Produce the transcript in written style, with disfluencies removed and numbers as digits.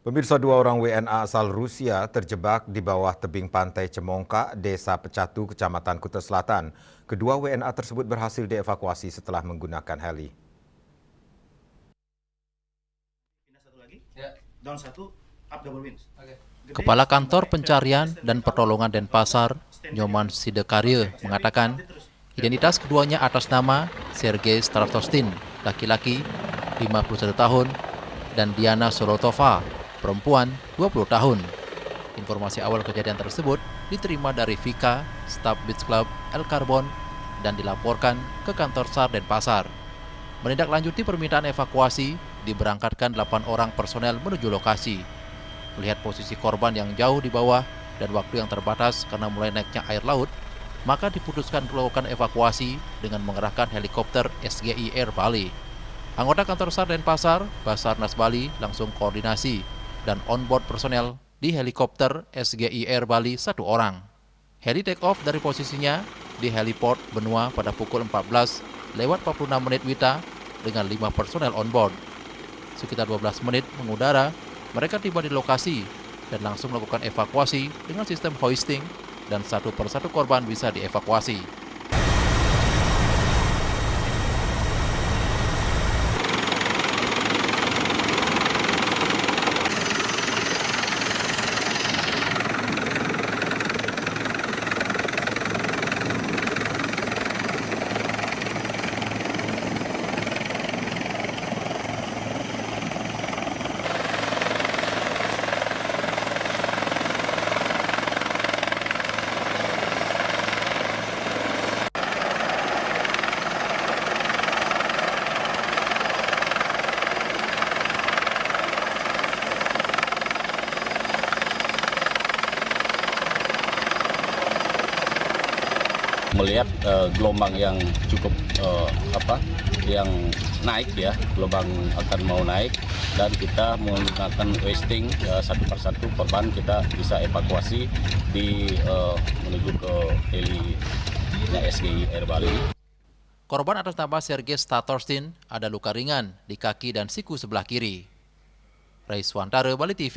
Pemirsa, dua orang WNA asal Rusia terjebak di bawah tebing pantai Cemongka, Desa Pecatu, Kecamatan Kuta Selatan. Kedua WNA tersebut berhasil dievakuasi setelah menggunakan heli. Kepala Kantor Pencarian dan Pertolongan Denpasar, Nyoman Sidekarya, mengatakan identitas keduanya atas nama Sergei Stratostin, laki-laki, 51 tahun, dan Diana Sorotova, perempuan, 20 tahun. Informasi awal kejadian tersebut diterima dari Vika, staf Beach Club El Carbon, dan dilaporkan ke kantor SAR Denpasar. Menindaklanjuti permintaan evakuasi, diberangkatkan 8 orang personel menuju lokasi. Melihat posisi korban yang jauh di bawah dan waktu yang terbatas karena mulai naiknya air laut, maka diputuskan melakukan evakuasi dengan mengerahkan helikopter SGI Air Bali. Anggota kantor SAR Denpasar, Basarnas Bali langsung koordinasi dan onboard personel di helikopter SGI Air Bali 1 orang. Heli take off dari posisinya di heliport Benua pada pukul 14:46 WITA dengan 5 personel onboard. Sekitar 12 menit mengudara, mereka tiba di lokasi dan langsung melakukan evakuasi dengan sistem hoisting dan satu persatu korban bisa dievakuasi. Melihat gelombang yang cukup yang naik ya, gelombang akan mau naik dan kita menggunakan hoisting satu persatu korban kita bisa evakuasi menuju ke heli SGI Air Bali. Korban atas nama Sergei Stratostin ada luka ringan di kaki dan siku sebelah kiri. Raiswantara, Bali TV.